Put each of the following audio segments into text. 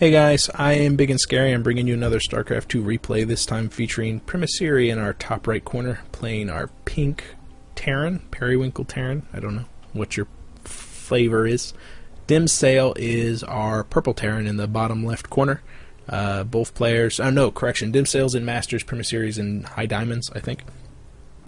Hey guys, I am Ibigandscary. I'm bringing you another StarCraft 2 replay, this time featuring Premasiri in our top right corner, playing our pink Terran, Periwinkle Terran. I don't know what your flavor is. Demsale is our purple Terran in the bottom left corner. Both players, Demsale's in Masters, Premasiri's in High Diamonds, I think.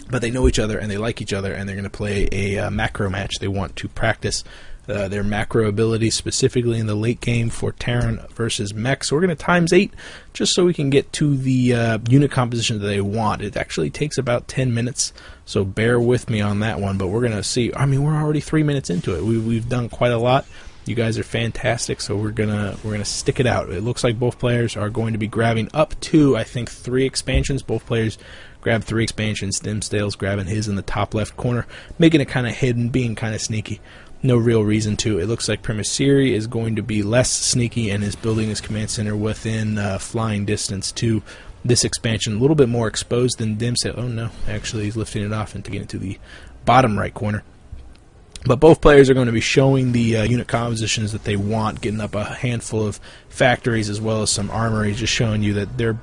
But they know each other and they like each other, and they're going to play a macro match. They want to practice their macro abilities, specifically in the late game for Terran versus Mech. So we're going to times 8 just so we can get to the unit composition that they want. It actually takes about 10 minutes, so bear with me on that one. But we're going to see. I mean, we're already 3 minutes into it. We've done quite a lot. You guys are fantastic, so we're gonna stick it out. It looks like both players are going to be grabbing up to, I think, 3 expansions. Both players grab 3 expansions. Demsale's grabbing his in the top left corner, making it kind of hidden, being kind of sneaky. No real reason to. It looks like Premasiri is going to be less sneaky and is building his command center within flying distance to this expansion. A little bit more exposed than Demsale. Oh no, actually he's lifting it off and taking it to the bottom right corner. But both players are going to be showing the unit compositions that they want, getting up a handful of factories as well as some armory, just showing you that they're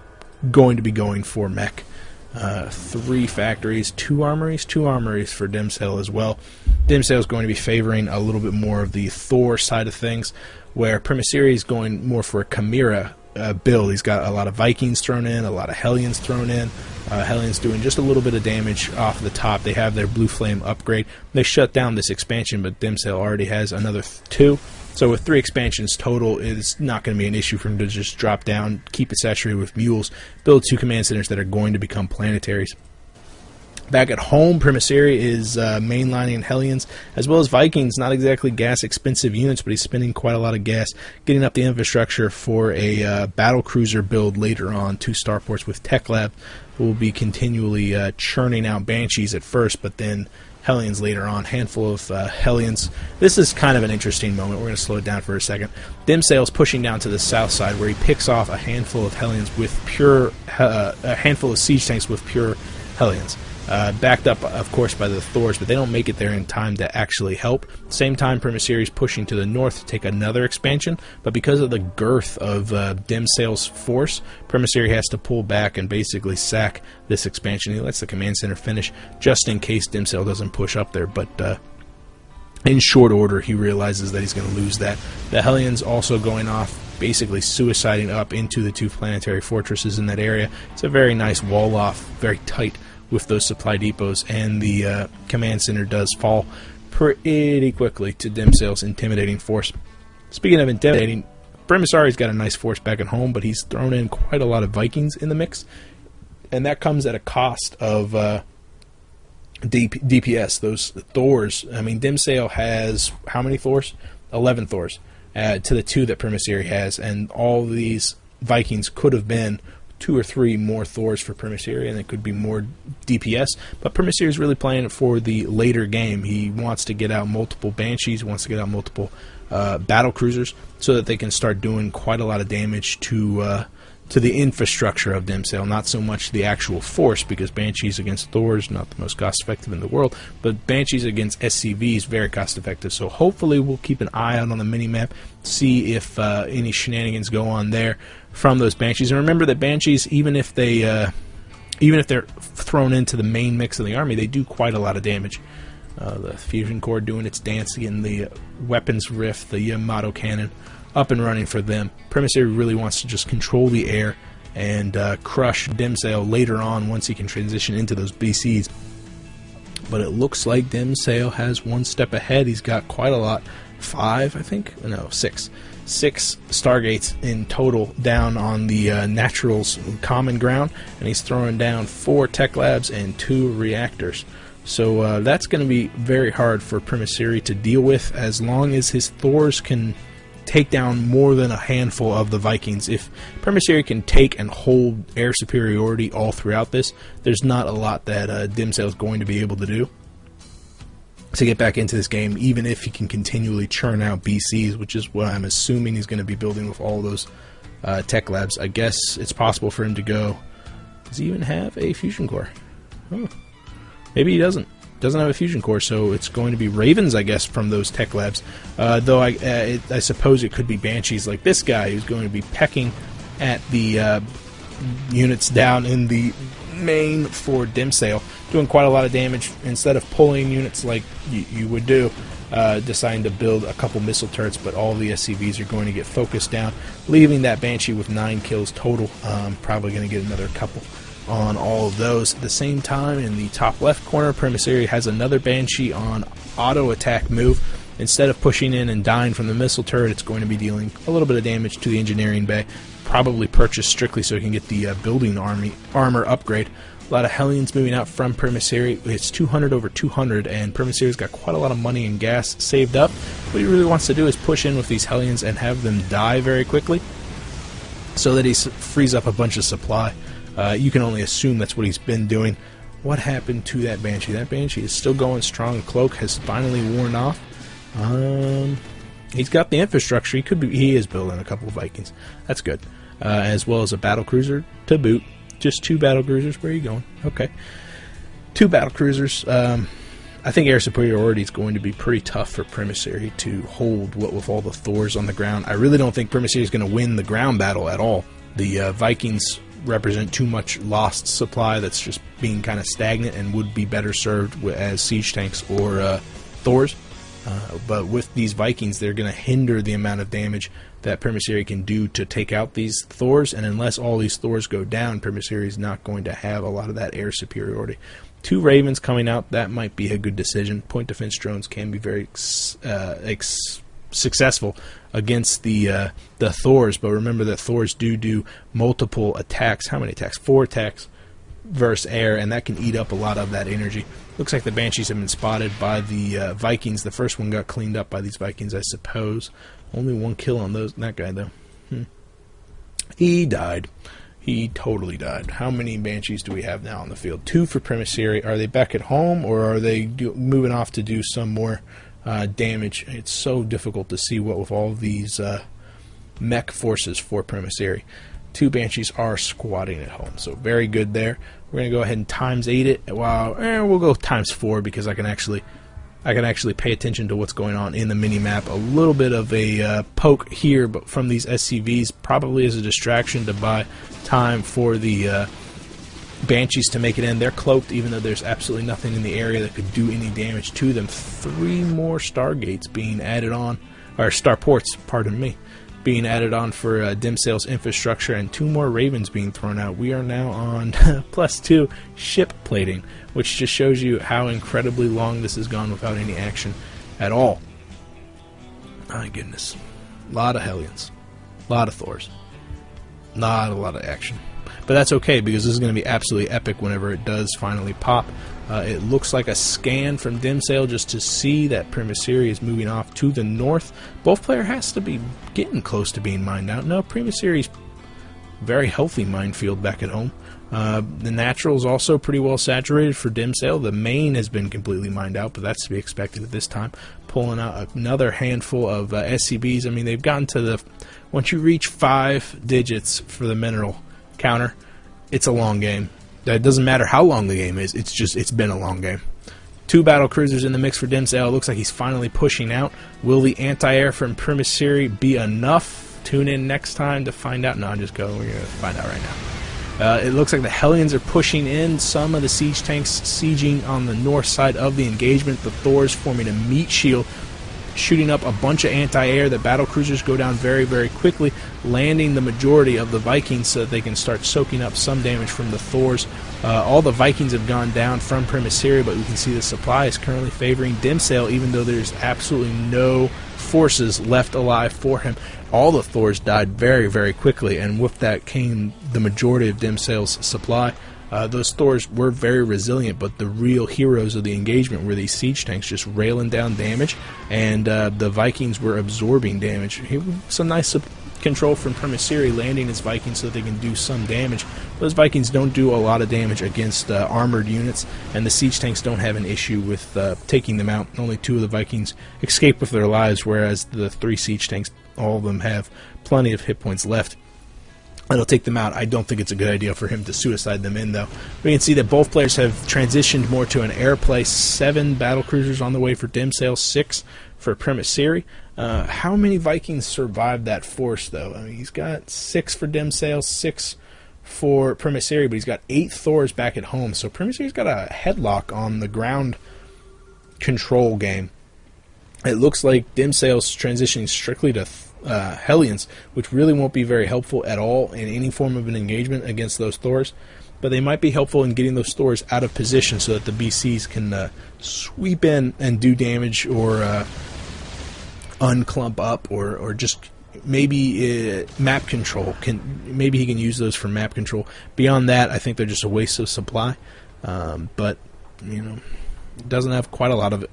going to be going for mech. 3 factories, 2 armories for Demsale as well. Demsale is going to be favoring a little bit more of the Thor side of things, where Premasiri is going more for a Chimera build. He's got a lot of Vikings thrown in, a lot of Hellions thrown in. Hellions doing just a little bit of damage off the top. They have their Blue Flame upgrade. They shut down this expansion, but Demsale already has another 2. So with 3 expansions total, it's not going to be an issue for him to just drop down, keep it saturated with mules, build 2 command centers that are going to become planetaries. Back at home, Premasiri is mainlining Hellions as well as Vikings. Not exactly gas-expensive units, but he's spending quite a lot of gas getting up the infrastructure for a battle cruiser build later on. 2 starports with Tech Lab will be continually churning out Banshees at first, but then Hellions later on. Handful of Hellions. This is kind of an interesting moment. We're going to slow it down for a second. Demsale's pushing down to the south side, where he picks off a handful of Hellions with pure, a handful of siege tanks with pure Hellions. Backed up, of course, by the Thors, but they don't make it there in time to actually help. Same time, Premasiri is pushing to the north to take another expansion, but because of the girth of Demsale's force, Premasiri has to pull back and basically sack this expansion. He lets the command center finish just in case Demsale doesn't push up there, but in short order, he realizes that he's going to lose that. The Hellions also going off, basically suiciding up into the 2 planetary fortresses in that area. It's a very nice wall-off, very tight with those supply depots, and the command center does fall pretty quickly to Demsale's intimidating force. Speaking of intimidating, Premasiri's got a nice force back at home, but he's thrown in quite a lot of Vikings in the mix, and that comes at a cost of DPS, those Thors. I mean, Demsale has how many Thors? 11 Thors to the 2 that Premasiri has, and all these Vikings could have been 2 or 3 more Thors for Premasiri, and it could be more DPS. But Premasiri is really playing it for the later game. He wants to get out multiple Banshees, wants to get out multiple battle cruisers, so that they can start doing quite a lot of damage to the infrastructure of Demsale. Not so much the actual force, because Banshees against Thors not the most cost-effective in the world, but Banshees against SCV is very cost-effective. So hopefully we'll keep an eye out on the mini-map, see if any shenanigans go on there from those Banshees. And remember that Banshees, even if they're thrown into the main mix of the army, they do quite a lot of damage. The Fusion Core doing its dance, getting the weapons rift, the Yamato cannon up and running for them. Premasiri really wants to just control the air and crush Demsale later on once he can transition into those BCs. But it looks like Demsale has one step ahead. He's got quite a lot. 5, I think? No, 6. 6 Stargates in total down on the Naturals common ground, and he's throwing down 4 Tech Labs and 2 reactors. So that's going to be very hard for Premasiri to deal with, as long as his Thors can take down more than a handful of the Vikings. If Premasiri can take and hold air superiority all throughout this, there's not a lot that Demsale is going to be able to do to get back into this game, even if he can continually churn out BCs, which is what I'm assuming he's going to be building with all those Tech Labs. I guess it's possible for him to go... Does he even have a Fusion Core? Oh. Maybe he doesn't. doesn't have a fusion core, so it's going to be Ravens, I guess, from those tech labs. Though I suppose it could be Banshees like this guy who's going to be pecking at the units down in the main for Demsale, doing quite a lot of damage. Instead of pulling units like you would do, deciding to build a couple missile turrets, but all the SCVs are going to get focused down, leaving that Banshee with 9 kills total. Probably going to get another couple on all of those. At the same time, in the top left corner, Premasiri has another Banshee on auto attack move. Instead of pushing in and dying from the missile turret, it's going to be dealing a little bit of damage to the engineering bay, probably purchased strictly so he can get the building armor upgrade. A lot of Hellions moving out from Premasiri. It's 200 over 200, and Premasiri's got quite a lot of money and gas saved up. What he really wants to do is push in with these Hellions and have them die very quickly so that he frees up a bunch of supply. You can only assume that's what he's been doing. What happened to that Banshee? That Banshee is still going strong. The cloak has finally worn off. He's got the infrastructure. He is building a couple of Vikings. That's good. As well as a battle cruiser to boot. Just 2 battle cruisers. Where are you going? Okay. 2 battle cruisers. I think air superiority is going to be pretty tough for Premasiri to hold what with all the Thors on the ground. I really don't think Premasiri is going to win the ground battle at all. The Vikings represent too much lost supply that's just being kind of stagnant and would be better served as siege tanks or Thors. But with these Vikings, they're going to hinder the amount of damage that Premasiri can do to take out these Thors, and unless all these Thors go down, Premasiri is not going to have a lot of that air superiority. 2 Ravens coming out, that might be a good decision. Point defense drones can be very successful against the Thors, but remember that Thors do multiple attacks. How many attacks? 4 attacks versus air, and that can eat up a lot of that energy. Looks like the Banshees have been spotted by the Vikings. The first one got cleaned up by these Vikings, I suppose. Only 1 kill on that guy, though. He died. He totally died. How many Banshees do we have now on the field? 2 for Premasiri. Are they back at home, or are they moving off to do some more damage? It's so difficult to see what with all these mech forces for Premasiri. 2 Banshees are squatting at home, so very good there. We're going to go ahead and times 8 it. We'll go times 4 because I can actually pay attention to what's going on in the mini-map. A little bit of a poke here, but from these SCVs, probably as a distraction to buy time for the Banshees to make it in. They're cloaked, even though there's absolutely nothing in the area that could do any damage to them. 3 more Stargates being added on, or Starports, pardon me, being added on for Demsale's infrastructure, and 2 more Ravens being thrown out. We are now on +2 ship plating, which just shows you how incredibly long this has gone without any action at all. My goodness. A lot of Hellions. A lot of Thors. Not a lot of action. But that's okay, because this is going to be absolutely epic whenever it does finally pop. It looks like a scan from Demsale just to see that Premasiri is moving off to the north. Both player has to be getting close to being mined out. No, Premasiri's very healthy minefield back at home. The natural is also pretty well saturated for Demsale. The main has been completely mined out, but that's to be expected at this time. Pulling out another handful of SCBs. I mean, they've gotten to the... Once you reach 5 digits for the mineral counter, it's a long game. It doesn't matter how long the game is, it's been a long game. 2 battle cruisers in the mix for Demsale. It looks like he's finally pushing out. Will the anti-air from Premasiri be enough? Tune in next time to find out. No, I'll just go. We're going to find out right now. It looks like the Hellions are pushing in. Some of the siege tanks sieging on the north side of the engagement. The Thors forming a meat shield, shooting up a bunch of anti-air. The battle cruisers go down very, very quickly, landing the majority of the Vikings so that they can start soaking up some damage from the Thors. All the Vikings have gone down from Premasiri, but we can see the supply is currently favoring Demsale, even though there's absolutely no forces left alive for him. All the Thors died very, very quickly, and with that came the majority of Demsale's supply. Those Thors were very resilient, but the real heroes of the engagement were these siege tanks just railing down damage, and the Vikings were absorbing damage. Some nice control from Premasiri, landing his Vikings so that they can do some damage. Those Vikings don't do a lot of damage against armored units, and the siege tanks don't have an issue with taking them out. Only 2 of the Vikings escape with their lives, whereas the 3 siege tanks, all of them have plenty of hit points left. It'll take them out. I don't think it's a good idea for him to suicide them in, though. We can see that both players have transitioned more to an air play. 7 battlecruisers on the way for Demsale, 6 for Premasiri. How many Vikings survived that force, though? I mean, he's got 6 for Demsale, 6 for Premasiri, but he's got 8 Thors back at home. So Premasiri's got a headlock on the ground control game. It looks like Demsale's transitioning strictly to Hellions, which really won't be very helpful at all in any form of an engagement against those Thors, but they might be helpful in getting those Thors out of position so that the BCs can sweep in and do damage, or unclump up, or just maybe map control. Maybe he can use those for map control. Beyond that, I think they're just a waste of supply, but doesn't have quite a lot of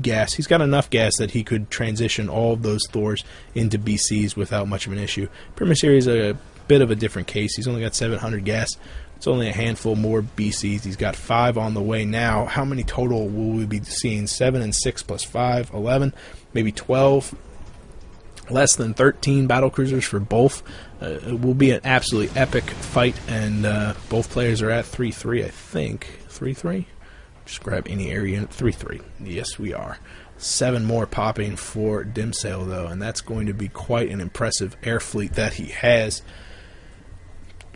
gas. He's got enough gas that he could transition all of those Thors into BCs without much of an issue. Premasiri is a bit of a different case. He's only got 700 gas. It's only a handful more BCs. He's got 5 on the way now. How many total will we be seeing? 7 and 6 plus 5, 11, maybe 12. Less than 13 battlecruisers for both. It will be an absolutely epic fight, and both players are at 3-3, I think. 3-3? Just grab any area unit. 3-3. Yes, we are. 7 more popping for Demsale, though, and that's going to be quite an impressive air fleet that he has.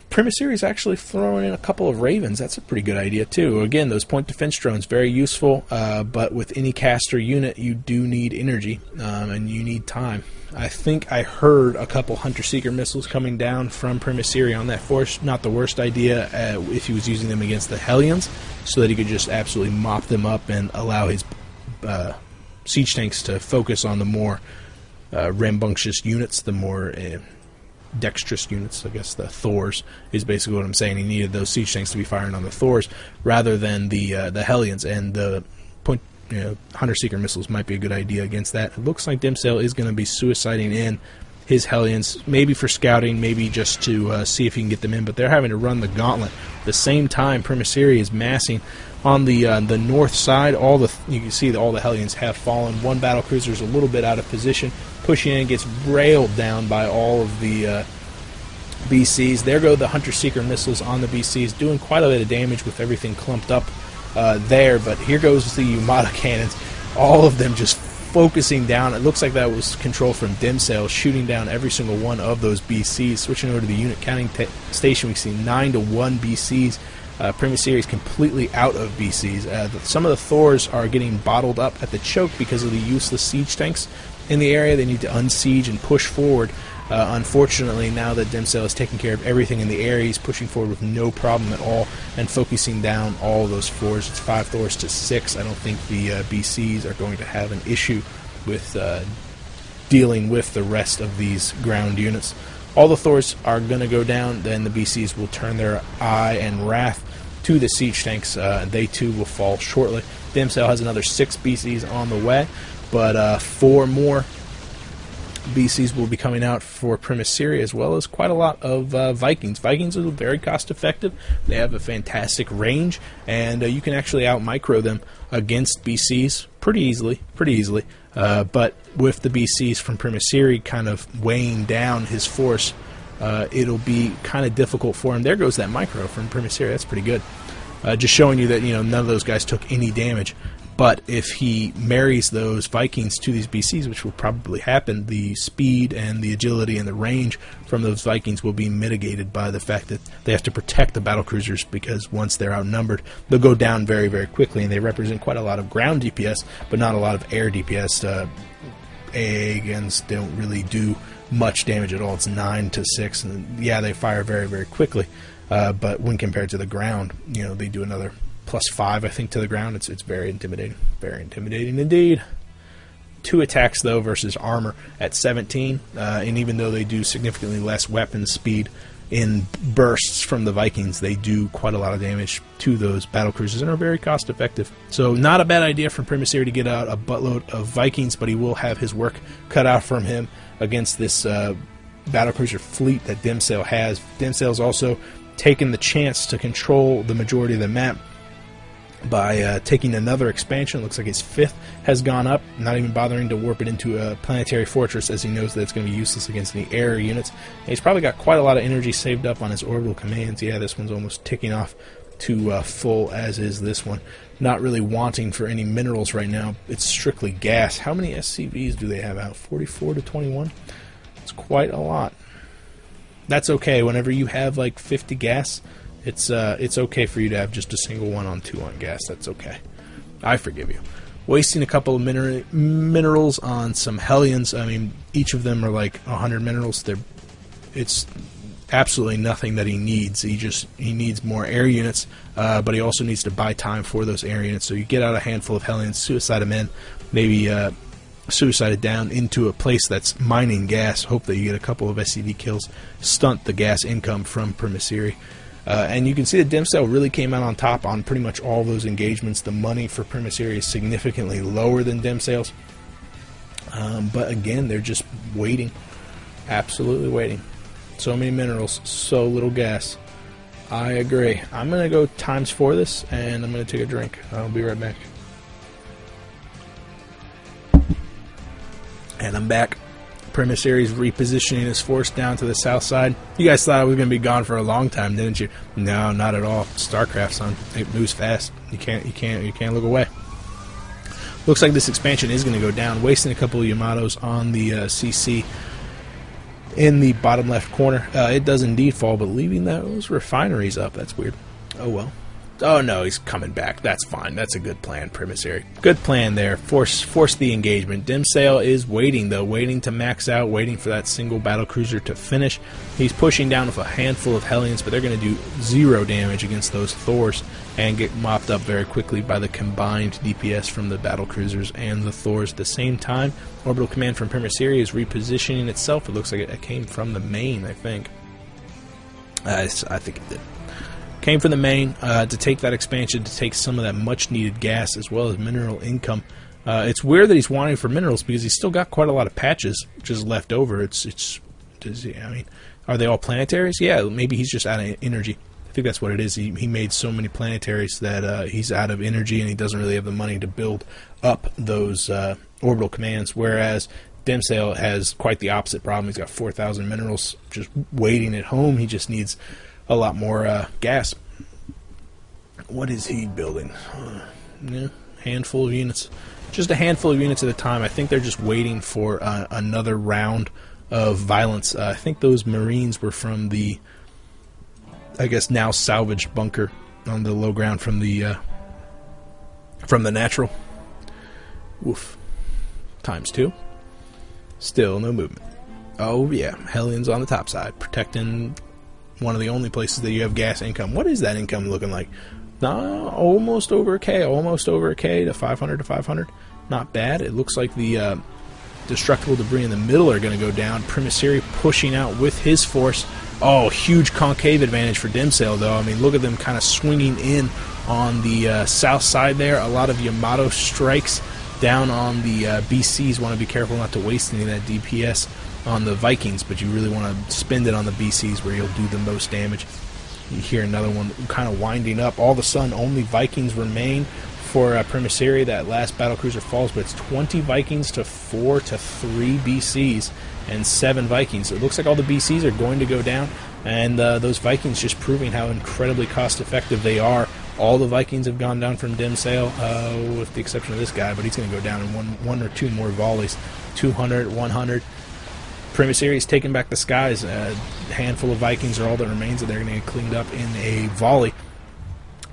Premasiri is actually throwing in a couple of Ravens. That's a pretty good idea, too. Again, those point defense drones, very useful, but with any caster unit, you do need energy, and you need time. I think I heard a couple Hunter-Seeker missiles coming down from Premasiri on that force. Not the worst idea if he was using them against the Hellions, so that he could just absolutely mop them up and allow his siege tanks to focus on the more rambunctious units, the more dexterous units. I guess the Thors is basically what I'm saying. He needed those siege tanks to be firing on the Thors rather than the Hellions, and the point Hunter-Seeker missiles might be a good idea against that. It looks like Demsale is going to be suiciding in his Hellions, maybe for scouting, maybe just to see if he can get them in, but they're having to run the gauntlet. At the same time, Premasiri is massing on the north side. You can see that all the Hellions have fallen. One battlecruiser is a little bit out of position, pushing in, gets railed down by all of the BCs. There go the Hunter-Seeker missiles on the BCs, doing quite a bit of damage with everything clumped up there, but here goes the Yamata cannons, all of them just focusing down. It looks like that was control from Demsale, shooting down every single one of those BCs. Switching over to the unit counting station, we see 9-1 BCs. Premasiri is completely out of BCs. Some of the Thors are getting bottled up at the choke because of the useless siege tanks in the area. They need to unsiege and push forward. Unfortunately, now that Demsale has taken care of everything in the area, he's pushing forward with no problem at all and focusing down all those Thors. It's 5 Thors to 6. I don't think the BCs are going to have an issue with dealing with the rest of these ground units. All the Thors are going to go down, then the BCs will turn their eye and wrath to the siege tanks. They too will fall shortly. Demsale has another 6 BCs on the way, but 4 more BCs will be coming out for Premasiri, as well as quite a lot of Vikings. Vikings are very cost effective. They have a fantastic range, and you can actually out-micro them against BCs pretty easily. But with the BCs from Premasiri kind of weighing down his force, it'll be kind of difficult for him. There goes that micro from Premasiri. That's pretty good. Just showing you that none of those guys took any damage. But if he marries those Vikings to these BCs, which will probably happen, the speed and the agility and the range from those Vikings will be mitigated by the fact that they have to protect the battlecruisers, because once they're outnumbered, they'll go down very, very quickly, and they represent quite a lot of ground DPS, but not a lot of air DPS. Agains don't really do much damage at all. It's 9 to 6, and yeah, they fire very, very quickly, but when compared to the ground, they do another +5, I think, to the ground. It's very intimidating. Very intimidating indeed. 2 attacks, though, versus armor at 17. And even though they do significantly less weapon speed in bursts from the Vikings, they do quite a lot of damage to those battlecruisers and are very cost effective. So not a bad idea for Premasiri to get out a buttload of Vikings, but he will have his work cut out from him against this battlecruiser fleet that Demsale has. Demsale's also taken the chance to control the majority of the map by taking another expansion. Looks like his 5th has gone up, not even bothering to warp it into a planetary fortress, as he knows that it's going to be useless against any air units. And he's probably got quite a lot of energy saved up on his orbital commands. Yeah, this one's almost ticking off to full, as is this one. Not really wanting for any minerals right now. It's strictly gas. How many SCVs do they have out? 44 to 21? It's quite a lot. That's okay. Whenever you have like 50 gas, it's okay for you to have just a single one on 2 on gas. That's okay. I forgive you. Wasting a couple of minerals on some Hellions. I mean, each of them are like 100 minerals. It's absolutely nothing that he needs. He needs more air units, but he also needs to buy time for those air units. So you get out a handful of Hellions, suicide them in, maybe suicide it down into a place that's mining gas. Hope that you get a couple of SCV kills, stunt the gas income from Premasiri. And you can see that Demsale really came out on top on pretty much all those engagements. The money for Premasiri is significantly lower than Demsale's. But again, they're just waiting. Absolutely waiting. So many minerals, so little gas. I agree. I'm going to go ×4 this, and I'm going to take a drink. I'll be right back. And I'm back. Premasiri's repositioning his force down to the south side. You guys thought I was going to be gone for a long time, didn't you? No, not at all. StarCraft, son. It moves fast. You can't look away. Looks like this expansion is going to go down, wasting a couple of Yamatos on the CC in the bottom left corner. It does indeed fall, but leaving those refineries up. That's weird. Oh well. Oh no, he's coming back. That's fine. That's a good plan, Premasiri. Good plan there. Force the engagement. Demsale is waiting, though, waiting to max out, waiting for that single battlecruiser to finish. He's pushing down with a handful of Hellions, but they're going to do 0 damage against those Thors and get mopped up very quickly by the combined DPS from the battlecruisers and the Thors at the same time. Orbital command from Premasiri is repositioning itself. It looks like it came from the main, I think. I think it did. Came from the main to take that expansion, to take some of that much-needed gas as well as mineral income. It's weird that he's wanting for minerals because he's still got quite a lot of patches just left over. I mean, are they all planetaries? Yeah, maybe he's just out of energy. I think that's what it is. He made so many planetaries that he's out of energy and he doesn't really have the money to build up those orbital commands, whereas Demsale has quite the opposite problem. He's got 4,000 minerals just waiting at home. He just needs a lot more gas. What is he building? Yeah, handful of units. Just a handful of units at a time. I think they're just waiting for another round of violence. I think those Marines were from the, I guess now salvaged bunker on the low ground from the natural. Woof. ×2. Still no movement. Oh yeah, Hellions on the top side, protecting one of the only places that you have gas income. What is that income looking like? Almost over a K. Almost over a K to 500 to 500. Not bad. It looks like the destructible debris in the middle are going to go down. Premasiri pushing out with his force. Oh, huge concave advantage for Demsale, though. I mean, look at them kind of swinging in on the south side there. A lot of Yamato strikes down on the BCs. Want to be careful not to waste any of that DPS on the Vikings, but you really want to spend it on the BCs where you'll do the most damage. You hear another one kind of winding up. All of a sudden, only Vikings remain for Premasiri. That last battlecruiser falls, but it's 20 Vikings to 4 to 3 BCs and 7 Vikings. So it looks like all the BCs are going to go down, and those Vikings just proving how incredibly cost-effective they are. All the Vikings have gone down from Demsale, with the exception of this guy, but he's going to go down in one or two more volleys. 200, 100. Premasiri's taking back the skies. A handful of Vikings are all that remains, and they're going to get cleaned up in a volley.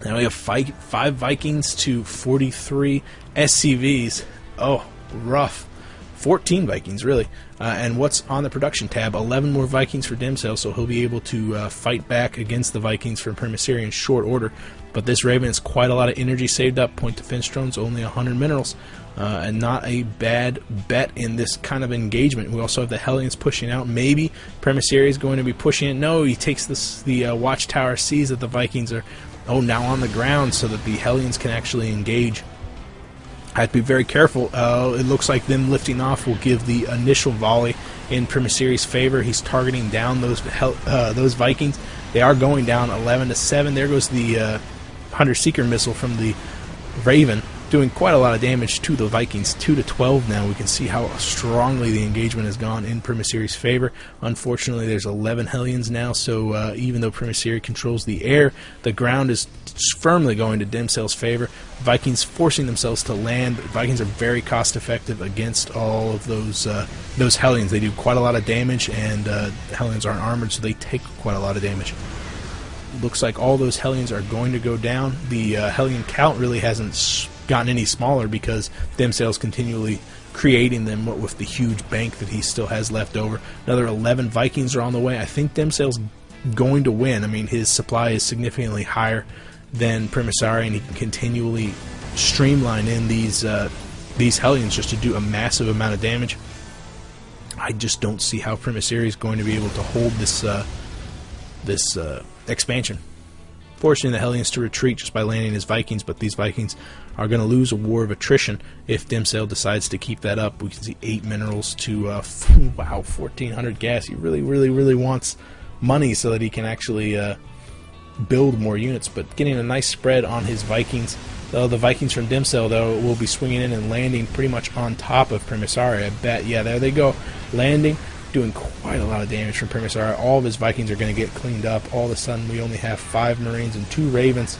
Now we have 5 Vikings to 43 SCVs. Oh, rough. 14 Vikings, really. And what's on the production tab? 11 more Vikings for Demsale, so he'll be able to fight back against the Vikings for Premasiri in short order. But this Raven has quite a lot of energy saved up. Point defense drones, only 100 minerals. And not a bad bet in this kind of engagement. We also have the Hellions pushing out. Maybe Premasiri is going to be pushing it. No, he takes the watchtower, sees that the Vikings are now on the ground so that the Hellions can actually engage. I have to be very careful. It looks like them lifting off will give the initial volley in Premasiri's favor. He's targeting down those Vikings. They are going down 11 to 7. There goes the Hunter Seeker missile from the Raven doing quite a lot of damage to the Vikings. 2-12 now. We can see how strongly the engagement has gone in Premasiri's favor. Unfortunately, there's 11 Hellions now, so even though Premasiri controls the air, the ground is firmly going to Demsale's favor. Vikings forcing themselves to land. Vikings are very cost-effective against all of those Hellions. They do quite a lot of damage, and Hellions aren't armored, so they take quite a lot of damage. Looks like all those Hellions are going to go down. The Hellion count really hasn't gotten any smaller because Demsale's continually creating them with the huge bank that he still has left over. Another 11 Vikings are on the way. I think Demsale's going to win. I mean, his supply is significantly higher than Premasiri, and he can continually streamline in these Hellions just to do a massive amount of damage. I just don't see how Premasiri is going to be able to hold this expansion, forcing the Hellions to retreat just by landing his Vikings, but these Vikings are going to lose a war of attrition if Demsale decides to keep that up. We can see 8 minerals to, wow, 1,400 gas. He really wants money so that he can actually build more units, but getting a nice spread on his Vikings. The Vikings from Demsale, though, will be swinging in and landing pretty much on top of Premasiri, I bet. Yeah, there they go, landing, doing quite a lot of damage from Premasiri. All of his Vikings are going to get cleaned up. All of a sudden, we only have 5 Marines and 2 Ravens.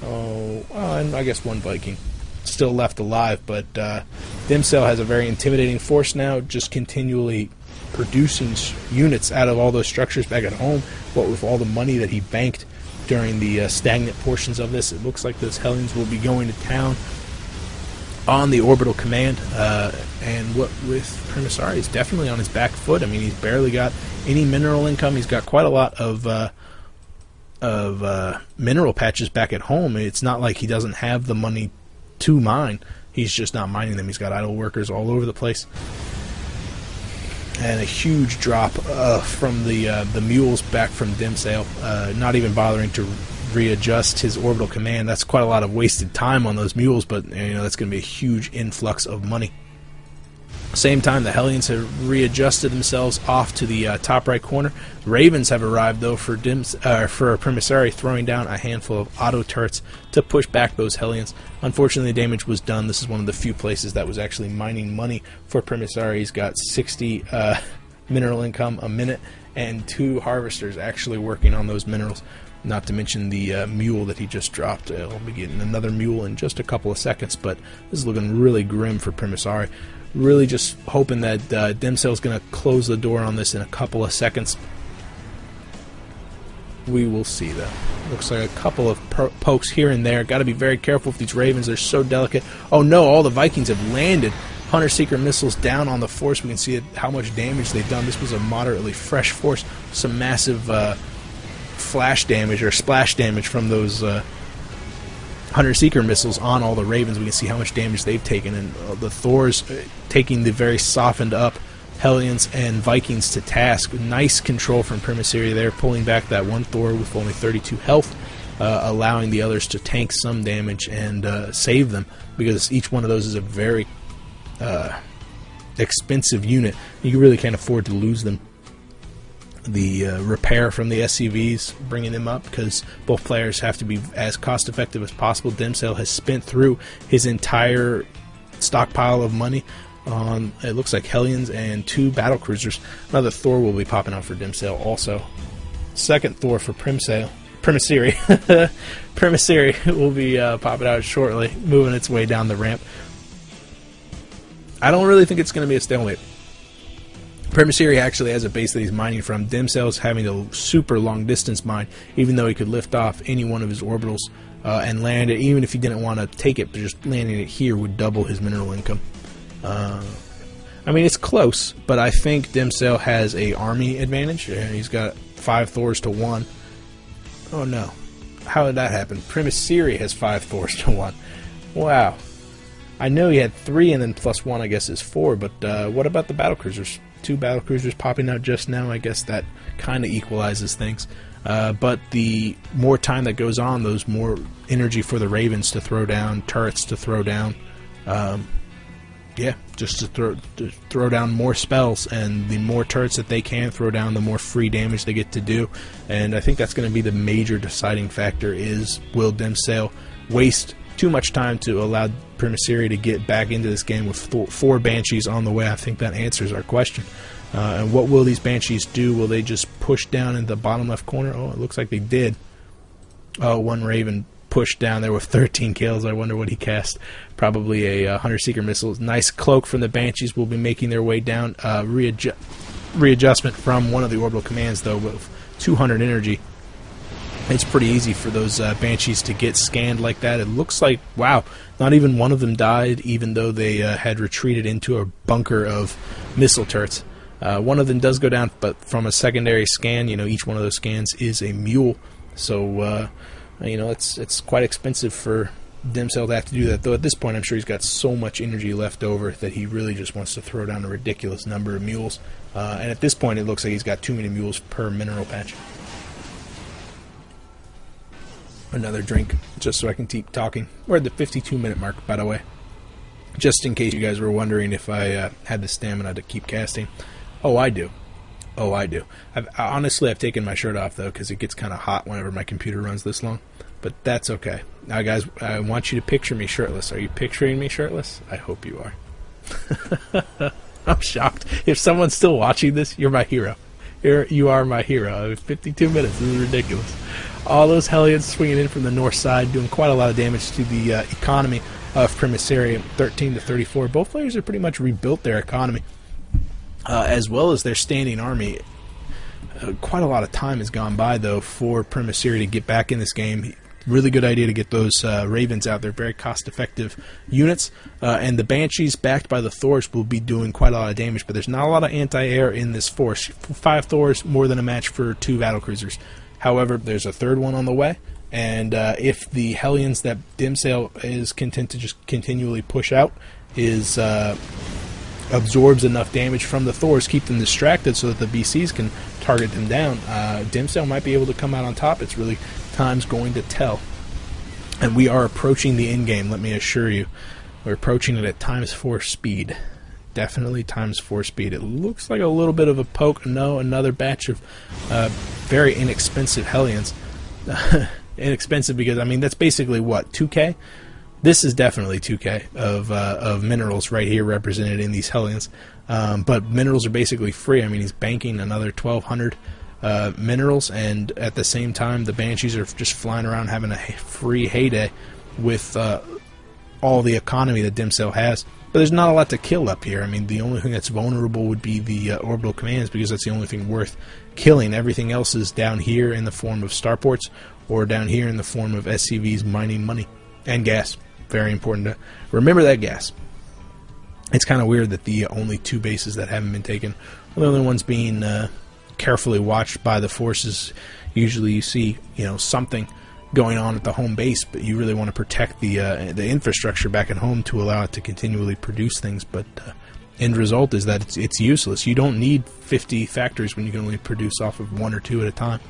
And I guess 1 Viking still left alive, but Demsale has a very intimidating force now, just continually producing units out of all those structures back at home. What with all the money that he banked during the stagnant portions of this, it looks like those Hellions will be going to town on the orbital command, and what with Premasiri, he's definitely on his back foot. I mean, he's barely got any mineral income. He's got quite a lot of mineral patches back at home. It's not like he doesn't have the money to mine. He's just not mining them. He's got idle workers all over the place. And a huge drop from the mules back from Demsale, not even bothering to readjust his orbital command. That's quite a lot of wasted time on those mules, but that's going to be a huge influx of money. Same time, the Hellions have readjusted themselves off to the top right corner. Ravens have arrived, though, for Premasiri, throwing down a handful of auto turrets to push back those Hellions. Unfortunately, the damage was done. This is one of the few places that was actually mining money for Premasiri. He's got 60 mineral income a minute and 2 harvesters actually working on those minerals. Not to mention the mule that he just dropped. We'll be getting another mule in just a couple of seconds, but this is looking really grim for Premasiri. Really just hoping that Demsale's going to close the door on this in a couple of seconds. We will see, though. Looks like a couple of pokes here and there. Got to be very careful with these Ravens. They're so delicate. Oh no, all the Vikings have landed. Hunter-Seeker missiles down on the force. We can see how much damage they've done. This was a moderately fresh force. Some massive flash damage or splash damage from those Hunter-Seeker missiles on all the Ravens. We can see how much damage they've taken, and the Thors taking the very softened up Hellions and Vikings to task. Nice control from Premasiri there, pulling back that one Thor with only 32 health, allowing the others to tank some damage and save them, because each one of those is a very expensive unit. You really can't afford to lose them. The repair from the SCVs, bringing them up, because both players have to be as cost effective as possible. Demsale has spent through his entire stockpile of money on, it looks like, Hellions and 2 battlecruisers. Another Thor will be popping out for Demsale also. Second Thor for Premasiri. Premasiri will be popping out shortly, moving its way down the ramp. I don't really think it's going to be a stalemate. Premasiri actually has a base that he's mining from. Demsale's having a super long distance mine, even though he could lift off any one of his orbitals and land it, even if he didn't want to take it, but just landing it here would double his mineral income. I mean, it's close, but I think Demsale has a army advantage. He's got 5 Thors to 1. Oh no. How did that happen? Premasiri has 5 Thors to 1. Wow. I know he had 3 and then plus 1 I guess is 4, but what about the battlecruisers? 2 battlecruisers popping out just now. I guess that kind of equalizes things. But the more time that goes on, those more energy for the Ravens to throw down, turrets to throw down. Yeah, just to throw down more spells, and the more turrets that they can throw down, the more free damage they get to do. And I think that's going to be the major deciding factor: is will Demsale waste too much time to allow Premasiri to get back into this game with 4 Banshees on the way. I think that answers our question. And what will these Banshees do? Will they just push down in the bottom left corner? Oh, it looks like they did. Oh, one Raven pushed down there with 13 kills. I wonder what he cast. Probably a Hunter Seeker missile. Nice cloak from the Banshees will be making their way down. Readjustment from one of the orbital commands, though, with 200 energy. It's pretty easy for those Banshees to get scanned like that. It looks like, wow, not even one of them died, even though they had retreated into a bunker of missile turrets. One of them does go down, but from a secondary scan, you know, each one of those scans is a mule. So, you know, it's quite expensive for Demsale to have to do that. Though at this point, I'm sure he's got so much energy left over that he really just wants to throw down a ridiculous number of mules. And at this point, it looks like he's got too many mules per mineral patch. Another drink, just so I can keep talking. We're at the 52-minute mark, by the way. Just in case you guys were wondering if I had the stamina to keep casting. Oh, I do. Oh, I do. Honestly, I've taken my shirt off, though, because it gets kind of hot whenever my computer runs this long. But that's okay. Now, guys, I want you to picture me shirtless. Are you picturing me shirtless? I hope you are. I'm shocked. If someone's still watching this, you're my hero. You are my hero. 52 minutes. This is ridiculous. All those Hellions swinging in from the north side, doing quite a lot of damage to the economy of Premasiri, 13 to 34. Both players have pretty much rebuilt their economy, as well as their standing army. Quite a lot of time has gone by, though, for Premasiri to get back in this game. Really good idea to get those Ravens out there. Very cost-effective units. And the Banshees, backed by the Thors, will be doing quite a lot of damage. But there's not a lot of anti-air in this force. 5 Thors, more than a match for 2 battlecruisers. However, there's a third one on the way. And if the Hellions that Demsale is content to just continually push out absorbs enough damage from the Thors, keep them distracted so that the BCs can target them down, Demsale might be able to come out on top. It's really time's going to tell. And we are approaching the end game, let me assure you. We're approaching it at ×4 speed. Definitely ×4 speed. It looks like a little bit of a poke. No, another batch of very inexpensive Hellions. Inexpensive because, I mean, that's basically what, 2K? This is definitely 2K of minerals right here represented in these Hellions. But minerals are basically free. I mean, he's banking another 1,200 minerals, and at the same time, the Banshees are just flying around having a free heyday with all the economy that Demsale has. But there's not a lot to kill up here. I mean, the only thing that's vulnerable would be the orbital commands, because that's the only thing worth killing. Everything else is down here in the form of starports, or down here in the form of SCVs mining money and gas. Very important to remember that gas. It's kind of weird that the only 2 bases that haven't been taken are the only ones being carefully watched by the forces. Usually you see, you know, something going on at the home base, but you really want to protect the infrastructure back at home to allow it to continually produce things. But end result is that it's useless. You don't need 50 factories when you can only produce off of 1 or 2 at a time.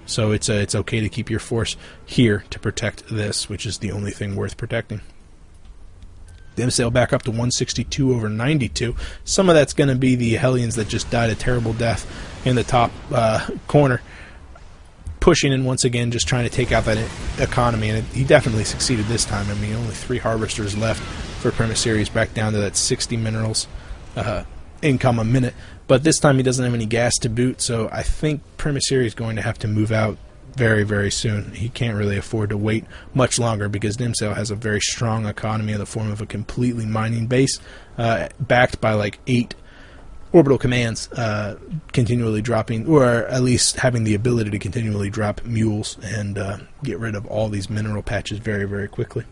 So it's okay to keep your force here to protect this, which is the only thing worth protecting. Demsale back up to 162 over 92. Some of that's going to be the Hellions that just died a terrible death in the top corner. Pushing in once again, just trying to take out that economy, and he definitely succeeded this time. I mean, only 3 harvesters left for Premasiri. He's back down to that 60 minerals income a minute. But this time he doesn't have any gas to boot, so I think Premasiri is going to have to move out very, very soon. He can't really afford to wait much longer, because Demsale has a very strong economy in the form of a completely mining base, backed by like 8 orbital commands, continually dropping, or at least having the ability to continually drop mules and get rid of all these mineral patches very, very quickly.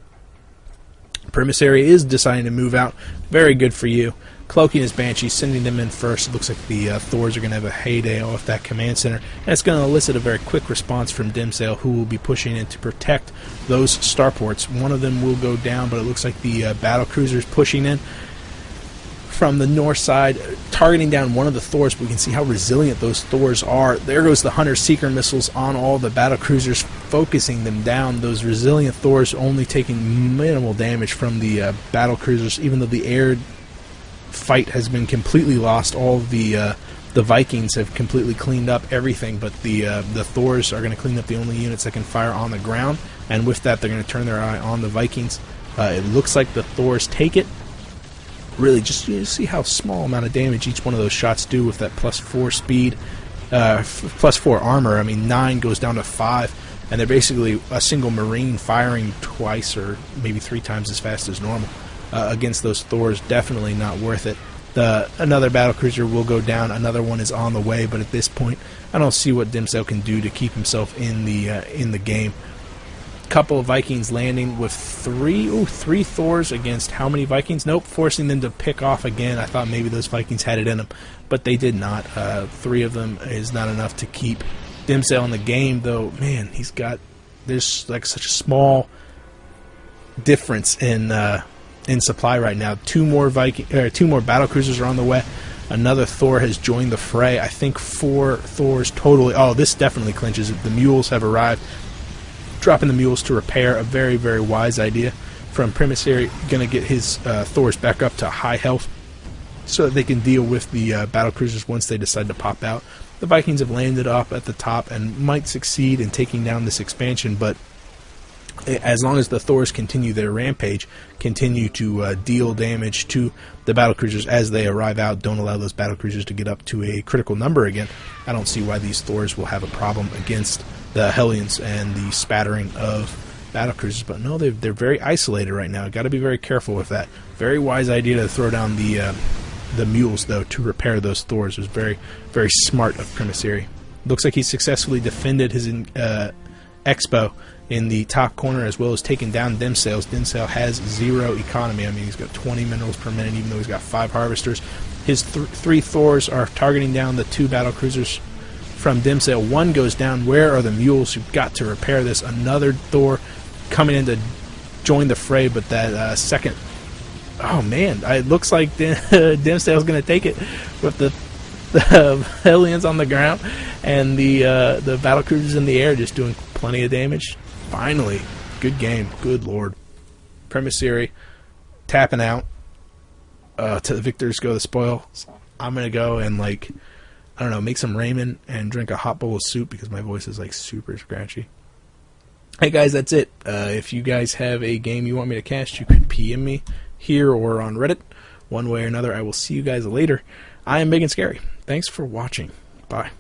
Premasiri is deciding to move out. Very good for you. Cloaking his Banshees, sending them in first. It looks like the Thors are going to have a heyday off that command center. And it's going to elicit a very quick response from Demsale, who will be pushing in to protect those starports. One of them will go down, but it looks like the battle cruisers pushing in from the north side, targeting down one of the Thors. But we can see how resilient those Thors are. There goes the Hunter Seeker missiles on all the battle cruisers, focusing them down. Those resilient Thors only taking minimal damage from the battle cruisers, even though the air fight has been completely lost. All of the the Vikings have completely cleaned up everything, but the Thors are going to clean up the only units that can fire on the ground, and with that they're going to turn their eye on the Vikings. It looks like the Thors take it. Really, just see how small amount of damage each one of those shots do with that +4 speed, +4 armor. I mean, 9 goes down to 5, and they're basically a single Marine firing twice or maybe 3 times as fast as normal against those Thors. Definitely not worth it. Another battlecruiser will go down. Another one is on the way, but at this point, I don't see what Demsale can do to keep himself in the game. Couple of Vikings landing with 3 Thors against how many Vikings? Nope, forcing them to pick off again. I thought maybe those Vikings had it in them, but they did not. 3 of them is not enough to keep Demsale in the game, though. Man, there's like such a small difference in supply right now. 2 more battlecruisers are on the way. Another Thor has joined the fray. I think 4 Thors totally. Oh, this definitely clinches it. The mules have arrived. Dropping the mules to repair, a very, very wise idea from Premasiri. Going to get his Thors back up to high health so that they can deal with the battlecruisers once they decide to pop out. The Vikings have landed up at the top and might succeed in taking down this expansion, but as long as the Thors continue their rampage, continue to deal damage to the battlecruisers as they arrive out, don't allow those battlecruisers to get up to a critical number again, I don't see why these Thors will have a problem against the Hellions and the spattering of battlecruisers. But no, they're very isolated right now. Got to be very careful with that. Very wise idea to throw down the mules, though, to repair those Thors. It was very, very smart of Premasiri. Looks like he successfully defended his expo in the top corner, as well as taking down Demsale. Demsale has 0 economy. I mean, he's got 20 minerals per minute, even though he's got 5 harvesters. His 3 Thors are targeting down the 2 battlecruisers from Demsale. 1 goes down. Where are the mules? You've got to repair this. Another Thor coming in to join the fray, but that second... Oh, man. It looks like Demsale's going to take it with the Hellions on the ground and the battlecruisers in the air just doing plenty of damage. Finally. Good game. Good lord. Premasiri tapping out. To the victors go the spoils. I'm going to go and, I don't know, make some ramen and drink a hot bowl of soup because my voice is super scratchy. Hey guys, that's it. If you guys have a game you want me to cast, you could PM me here or on Reddit. One way or another, I will see you guys later. I am Ibigandscary. Thanks for watching. Bye.